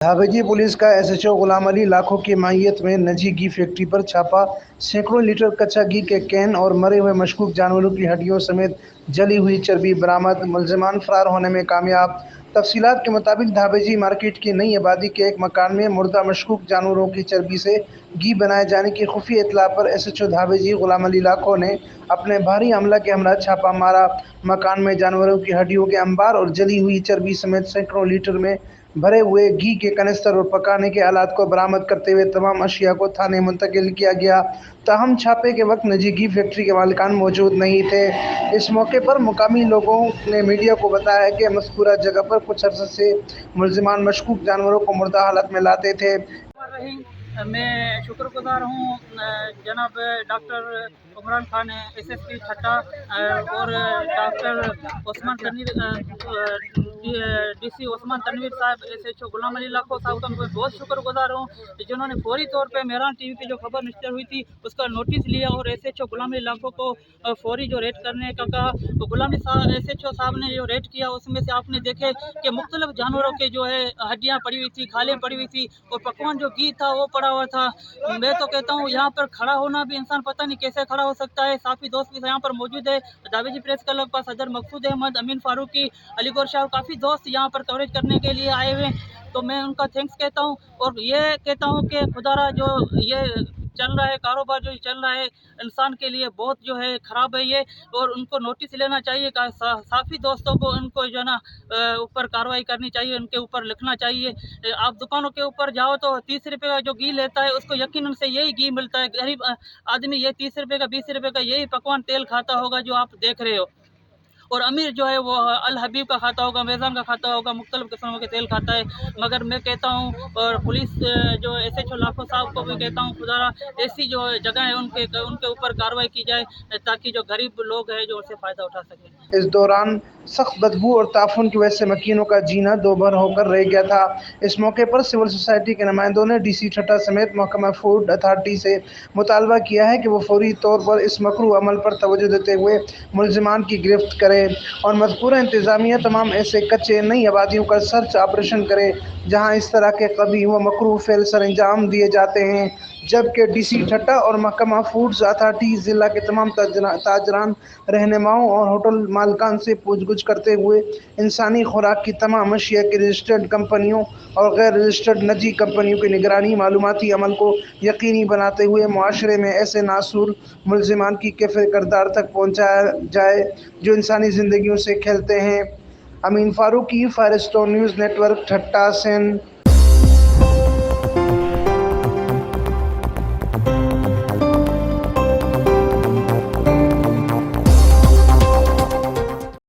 धावेजी police का SHO Ghulam Ali लाखों की माहियत में निजी घी फैक्ट्री पर छापा। सैकड़ों लीटर कच्चा घी के कैन और मरे हुए मशकूक जानवरों की हड्डियों समेत जली हुई चर्बी बरामद। मुलजिमान फरार होने में कामयाब। तफसीलात के मुताबिक धावेजी मार्केट की नई आबादी के एक मकान में मुर्दा मशकूक जानवरों की चर्बी से घी बनाए जाने की खुफिया इत्तला पर एसएचओ धावेजी गुलाम अली लाखों ने अपने भारी अमला के हमरा छापा मारा। मकान में जानवरों की हड्डियों के अंबार और जली हुई चर्बी समेत सैकड़ों लीटर में भरे हुए घी के कनिस्तर और पकाने के आलात को बरामद करते हुए तमाम अशिया को थाने मुंतकिल किया गया। ताहम छापे के वक्त निजी घी फैक्ट्री के मालिकान मौजूद नहीं थे। इस मौके पर मुकामी लोगों ने मीडिया को बताया कि मज़कूरा जगह पर कुछ अरसे से मुलजिमान मशकूक जानवरों को मुर्दा हालत में लाते थे। मैं शुक्रगुजार हूँ जनाब डॉक्टर उमरान खान एसएसपी ठट्टा और डॉक्टर उस्मान तनवीर डीसी उस्मान तनवीर साहब एसएचओ गुलाम अली लाखों साहब का मैं बहुत शुक्रगुजार हूँ जिन्होंने फौरी तौर पे मेहरान टीवी पे जो खबर नशर हुई थी उसका नोटिस लिया और एसएचओ गुलाम अली लाखों को फौरी जो रेड करने का कहा। तो गुलाम अली एसएचओ साहब ने जो रेड किया उसमें से आपने देखे कि मुख्तलिफ जानवरों के जो है हड्डियाँ पड़ी हुई थी, खालें पड़ी हुई थी और पकवान जो घी था वो पड़ा हुआ था। मैं तो कहता हूँ यहाँ पर खड़ा होना भी इंसान पता नहीं कैसे खड़ा हो सकता है। साफी दोस्त भी यहाँ पर मौजूद है, धावेजी प्रेस क्लब का सदर मकसूद अहमद, अमीन फारूकी, अली गौर शाह, काफ़ी दोस्त यहाँ पर कवरेज करने के लिए आए हुए हैं। तो मैं उनका थैंक्स कहता हूँ और ये कहता हूँ कि खुदारा जो ये चल रहा है कारोबार जो चल रहा है इंसान के लिए बहुत जो है ख़राब है ये, और उनको नोटिस लेना चाहिए। साफ़ी दोस्तों को उनको जो है ना ऊपर कार्रवाई करनी चाहिए, उनके ऊपर लिखना चाहिए। आप दुकानों के ऊपर जाओ तो 30 रुपये का जो घी लेता है उसको यकीनन से यही घी मिलता है। गरीब आदमी ये 30 रुपये का 20 रुपये का यही पकवान तेल खाता होगा जो आप देख रहे हो, और अमीर जो है वो अल हबीब का खाता होगा, मेज़ान का खाता होगा, मुख्तलिफ किस्मों के तेल खाता है। मगर मैं कहता हूँ और पुलिस जो एसएचओ लाखों साहब को भी कहता हूँ खुदारा ऐसी जो जगह है उनके ऊपर कार्रवाई की जाए ताकि जो गरीब लोग हैं जो उससे फ़ायदा उठा सकें। इस दौरान सख्त बदबू और ताफुन की वजह से मकीनों का जीना दोभर होकर रह गया था। इस मौके पर सिविल सोसाइटी के नुमाइंदों ने डीसी ठट्टा समेत महकमा फूड अथॉरिटी से मुतालबा किया है कि वो फौरी तौर पर इस मकरूह अमल पर तवज्जो देते हुए मुलजिमान की गिरफ्त करे और मज़कूरा इंतज़ामिया तमाम ऐसे कच्चे नई आबादियों का सर्च ऑपरेशन करे जहाँ इस तरह के कभी व मकरूह फेल सर अंजाम दिए जाते हैं। जबकि डीसी ठट्टा और महकमा फूड्स अथॉरिटी ज़िला के तमाम ताजरान, रहनुमाओं और होटल मालिकान से पूछगछ करते हुए इंसानी खुराक की तमाम अशिया की रजिस्टर्ड कंपनियों और गैर रजिस्टर्ड निजी कंपनियों की निगरानी मालूमाती अमल को यकीनी बनाते हुए मुआशरे में ऐसे नासूर मुलजिमान की कैफ़े किरदार तक पहुँचाया जाए जो इंसानी ज़िंदगियों से खेलते हैं। अमीन फारूकी, फायरस्टोन न्यूज़ नेटवर्क, ठट्टा, सिंध।